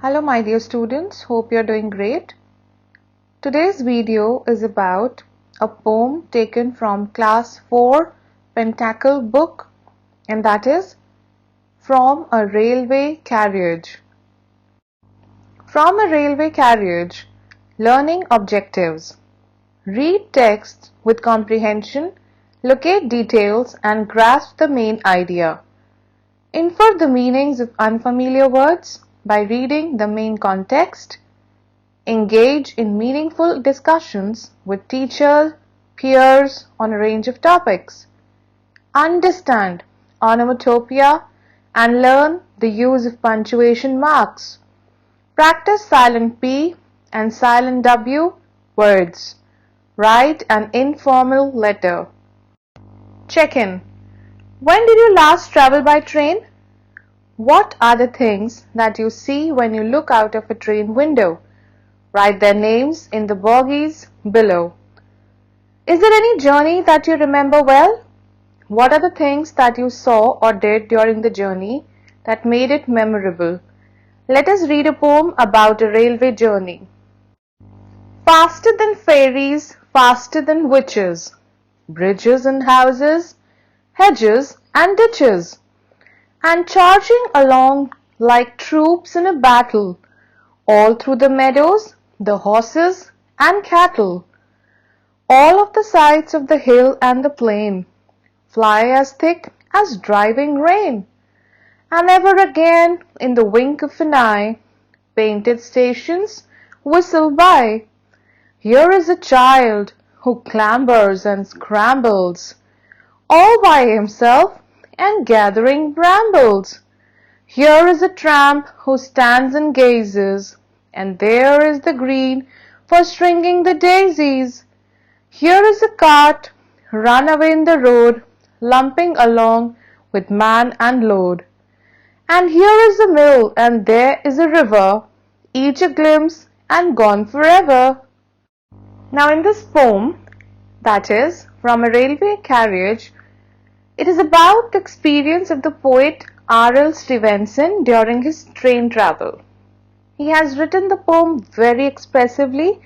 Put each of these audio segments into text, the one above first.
Hello my dear students, hope you're doing great. Today's video is about a poem taken from class 4 Pentacle book, and that is From a Railway Carriage. From a railway carriage, learning objectives. Read text with comprehension, locate details and grasp the main idea. Infer the meanings of unfamiliar words by reading the main context. Engage in meaningful discussions with teachers, peers on a range of topics. Understand onomatopoeia and learn the use of punctuation marks. Practice silent P and silent W words. Write an informal letter. Check-in. When did you last travel by train? What are the things that you see when you look out of a train window? Write their names in the bogies below. Is there any journey that you remember well? What are the things that you saw or did during the journey that made it memorable? Let us read a poem about a railway journey. Faster than fairies, faster than witches, bridges and houses, hedges and ditches, and charging along like troops in a battle, all through the meadows, the horses and cattle. All of the sides of the hill and the plain fly as thick as driving rain, and ever again in the wink of an eye, painted stations whistle by. Here is a child who clambers and scrambles, all by himself and gathering brambles. Here is a tramp who stands and gazes, and there is the green for stringing the daisies. Here is a cart run away in the road, lumping along with man and load. And here is a mill, and there is a river, each a glimpse and gone forever. Now in this poem, that is From a Railway Carriage, it is about the experience of the poet R.L. Stevenson during his train travel. He has written the poem very expressively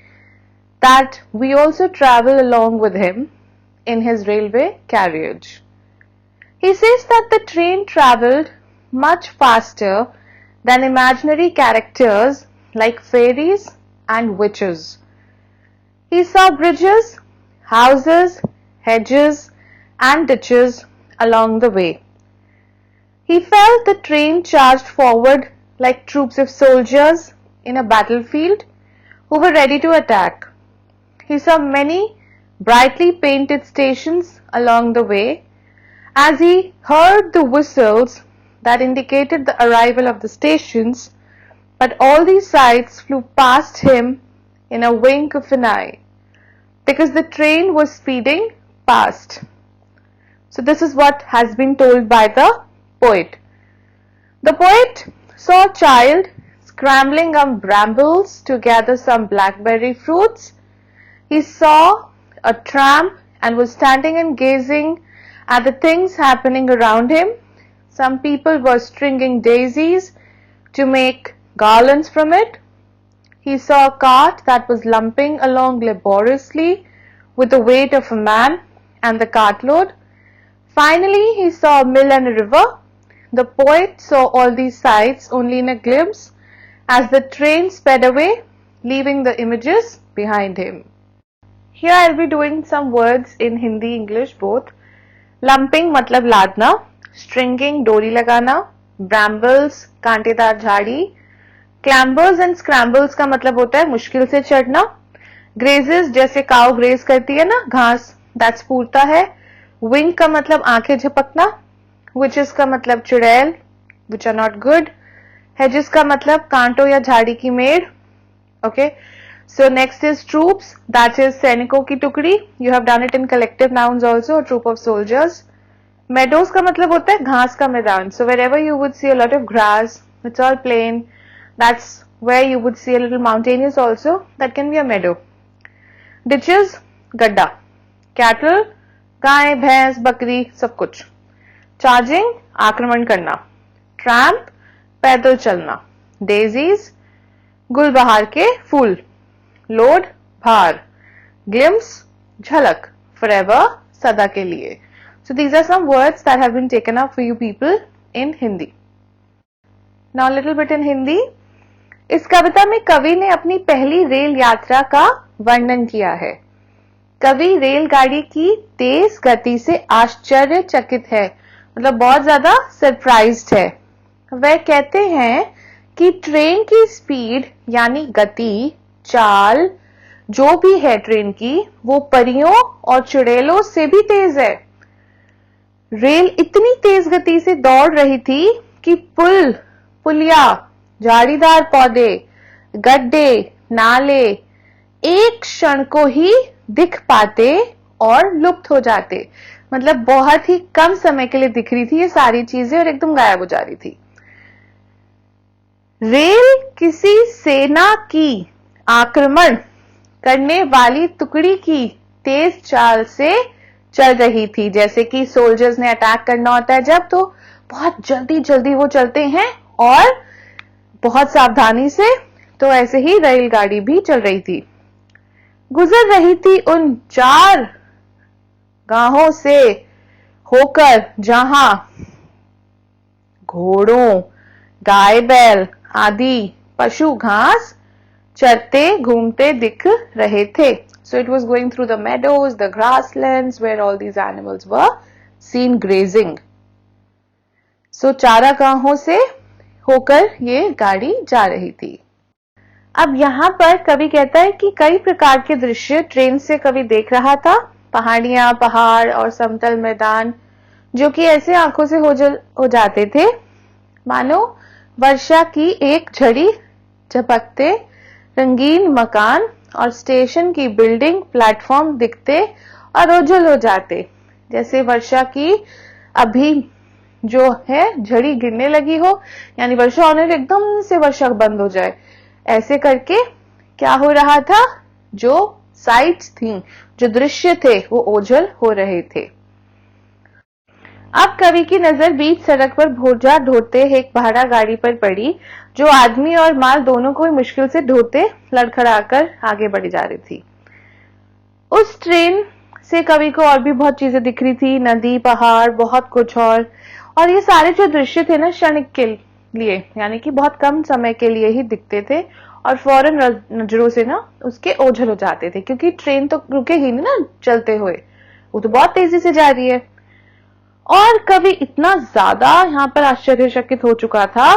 that we also travel along with him in his railway carriage. He says that the train travelled much faster than imaginary characters like fairies and witches. He saw bridges, houses, hedges and ditches along the way. He felt the train charged forward like troops of soldiers in a battlefield who were ready to attack. He saw many brightly painted stations along the way as he heard the whistles that indicated the arrival of the stations, but all these sights flew past him in a wink of an eye because the train was speeding past. So this is what has been told by the poet. The poet saw a child scrambling up brambles to gather some blackberry fruits. He saw a tramp and was standing and gazing at the things happening around him. Some people were stringing daisies to make garlands from it. He saw a cart that was lumping along laboriously with the weight of a man and the cartload. Finally, he saw a mill and a river. The poet saw all these sights only in a glimpse as the train sped away, leaving the images behind him. Here I will be doing some words in Hindi, English both. Lumping मतलब लादना, stringing डोरी लगाना, brambles कांटेदार झाड़ी, clambers and scrambles का मतलब होता है मुश्किल से चढ़ना, grazes जैसे काव ग्रेज करती है ना घास, that's पूरता है, wink का मतलब आंखें झपकना, witches का मतलब चुड़ैल, which are not good, hedges का मतलब कांटों या झाड़ी की मेड़. Okay, so next is troops, that is सैनिकों की टुकड़ी. You have done it in collective nouns also, a troop of soldiers. Meadows का मतलब होता है घास का मैदान. So wherever you would see a lot of grass, it's all plain. That's where you would see a little mountainous also. That can be a meadow. Ditches, गड्ढा. Cattle, गाय, भैंस, बकरी, सब कुछ. Charging, आक्रमण करना. Tramp, पैदल चलना. Daisies, गुलबहार के फूल, लोड भार, glimpse झलक, forever सदा के लिए. So these are some words that have been taken up for you people in Hindi. Now a little bit in Hindi. इस कविता में कवि ने अपनी पहली रेल यात्रा का वर्णन किया है. कवि रेलगाड़ी की तेज गति से आश्चर्यचकित है, मतलब बहुत ज्यादा सरप्राइज्ड है. वह कहते हैं कि ट्रेन की स्पीड यानी गति, चाल जो भी है ट्रेन की, वो परियों और चुड़ैलों से भी तेज है. रेल इतनी तेज गति से दौड़ रही थी कि पुल, पुलिया, झाड़ीदार पौधे, गड्ढे, नाले एक क्षण को ही दिख पाते और लुप्त हो जाते. मतलब बहुत ही कम समय के लिए दिख रही थी ये सारी चीजें और एकदम गायब हो जा रही थी. रेल किसी सेना की आक्रमण करने वाली टुकड़ी की तेज चाल से चल रही थी. जैसे कि सोल्जर्स ने अटैक करना होता है जब, तो बहुत जल्दी जल्दी वो चलते हैं और बहुत सावधानी से. तो ऐसे ही रेलगाड़ी भी चल रही थी. गुजर रही थी उन 4 गांवों से होकर जहां घोड़ों, गाय बैल आदि पशु घास चरते घूमते दिख रहे थे. So it was going through the meadows, the grasslands where all these animals were seen grazing. So चारागाहों से होकर ये गाड़ी जा रही थी. अब यहाँ पर कवि कहता है कि कई प्रकार के दृश्य ट्रेन से कवि देख रहा था. पहाड़ियां, पहाड़ और समतल मैदान जो कि ऐसे आंखों से हो जाते थे मानो वर्षा की एक झड़ी झपकते. रंगीन मकान और स्टेशन की बिल्डिंग, प्लेटफॉर्म दिखते और ओझल हो जाते. जैसे वर्षा की अभी जो है झड़ी गिरने लगी हो, यानी वर्षा होने से एकदम से वर्षा बंद हो जाए. ऐसे करके क्या हो रहा था, जो साइट्स थी, जो दृश्य थे, वो ओझल हो रहे थे. अब कवि की नजर बीच सड़क पर बोझा ढोते एक भाड़ा गाड़ी पर पड़ी, जो आदमी और माल दोनों को ही मुश्किल से ढोते लड़खड़ाकर आगे बढ़ी जा रही थी. उस ट्रेन से कवि को और भी बहुत चीजें दिख रही थी, नदी, पहाड़, बहुत कुछ. और ये सारे जो दृश्य थे ना क्षणिक के लिए, यानी कि बहुत कम समय के लिए ही दिखते थे और फौरन नजरों से ना उसके ओझल हो जाते थे, क्योंकि ट्रेन तो रुकेगी नहीं ना चलते हुए, वो तो बहुत तेजी से जा रही है. और कवि इतना ज्यादा यहाँ पर आश्चर्यचकित हो चुका था,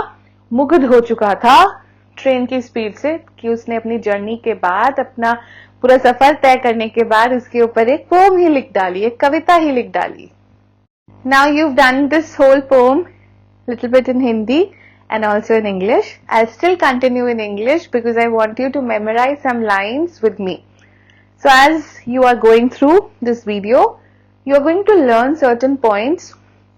मुग्ध हो चुका था ट्रेन की स्पीड से, कि उसने अपनी जर्नी के बाद, अपना पूरा सफर तय करने के बाद इसके ऊपर एक पोम ही लिख डाली, एक कविता ही लिख डाली. Now you've done this whole poem little bit in Hindi and also in English. I'll still continue in English because I want you to memorize some lines with me. So as you are going through this video, you are going to learn certain points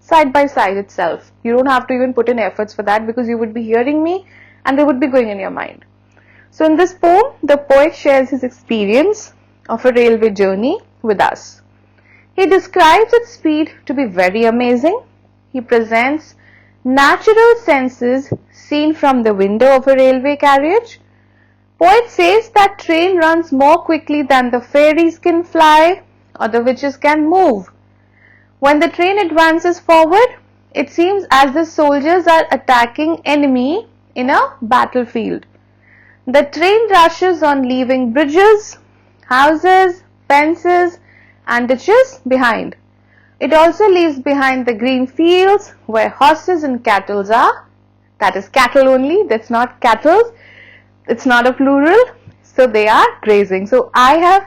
side by side itself. You don't have to even put in efforts for that because you would be hearing me and they would be going in your mind. So in this poem, the poet shares his experience of a railway journey with us. He describes its speed to be very amazing. He presents natural senses seen from the window of a railway carriage. Poet says that train runs more quickly than the fairies can fly or the witches can move. When the train advances forward, it seems as the soldiers are attacking enemy in a battlefield. The train rushes on, leaving bridges, houses, fences and ditches behind. It also leaves behind the green fields where horses and cattle are. That is cattle only, that's not cattle. It's not a plural, so they are grazing. So I have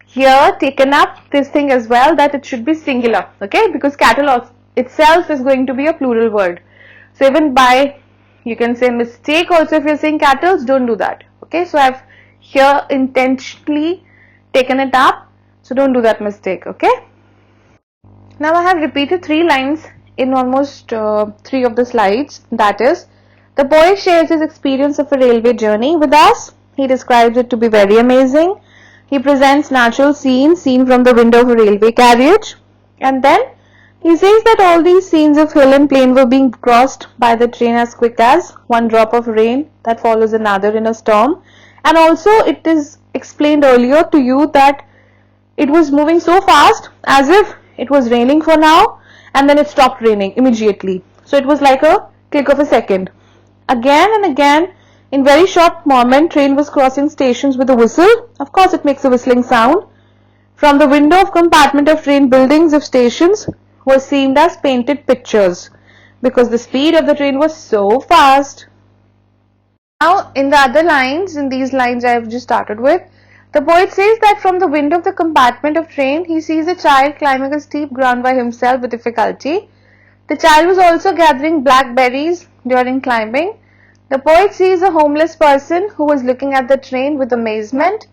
here taken up this thing as well, that it should be singular, okay, because cattle itself is going to be a plural word. So even by, you can say mistake also, if you're saying cattle, don't do that, okay. So I've here intentionally taken it up, so don't do that mistake, okay. Now I have repeated 3 lines in almost 3 of the slides. That is, the poet shares his experience of a railway journey with us. He describes it to be very amazing. He presents natural scenes seen from the window of a railway carriage. And then He says that all these scenes of hill and plain were being crossed by the train as quick as one drop of rain that follows another in a storm. And also it is explained earlier to you that it was moving so fast as if it was raining for now and then it stopped raining immediately. So it was like a click of a second. Again and again, in very short moment, train was crossing stations with a whistle. Of course, it makes a whistling sound. From the window of compartment of train, buildings of stations were seen as painted pictures because the speed of the train was so fast. Now, in the other lines, in these lines I have just started with, the poet says that from the window of the compartment of train, he sees a child climbing a steep ground by himself with difficulty. The child was also gathering blackberries during climbing. The poet sees a homeless person who was looking at the train with amazement.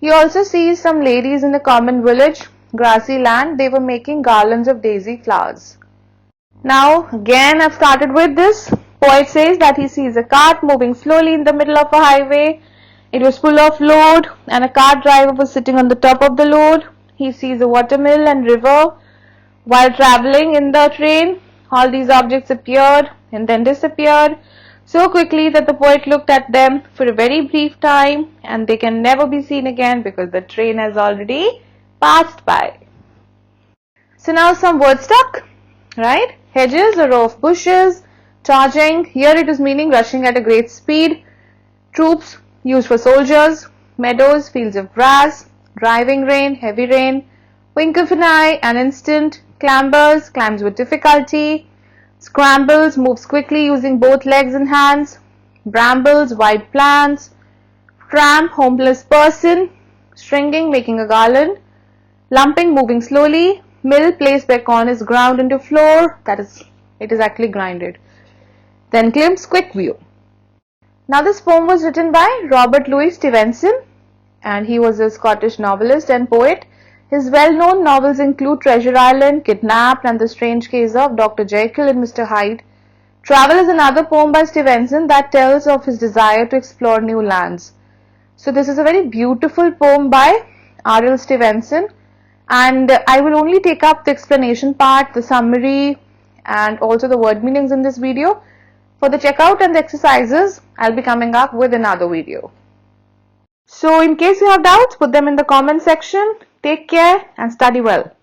He also sees some ladies in a common village, grassy land. They were making garlands of daisy flowers. Now again I've started with this. Poet says that he sees a cart moving slowly in the middle of a highway. It was full of load and a cart driver was sitting on the top of the load. He sees a watermill and river. While traveling in the train, all these objects appeared and then disappeared so quickly that the poet looked at them for a very brief time and they can never be seen again because the train has already passed by. So now some word stuck, right? Hedges, a row of bushes. Charging, here it is meaning rushing at a great speed. Troops, used for soldiers. Meadows, fields of grass. Driving rain, heavy rain. Wink of an eye, an instant. Clambers, climbs with difficulty. Scrambles, moves quickly using both legs and hands. Brambles, wide plants. Tramp, homeless person. Stringing, making a garland. Lumping, moving slowly. Mill, place where corn is ground into flour. That is, it is actually grinded. Then glimpse, quick view. Now this poem was written by Robert Louis Stevenson and he was a Scottish novelist and poet. His well-known novels include Treasure Island, Kidnapped and The Strange Case of Dr. Jekyll and Mr. Hyde. Travel is another poem by Stevenson that tells of his desire to explore new lands. So this is a very beautiful poem by R.L. Stevenson and I will only take up the explanation part, the summary and also the word meanings in this video. For the checkout and the exercises, I'll be coming up with another video. So in case you have doubts, put them in the comment section. Take care and study well.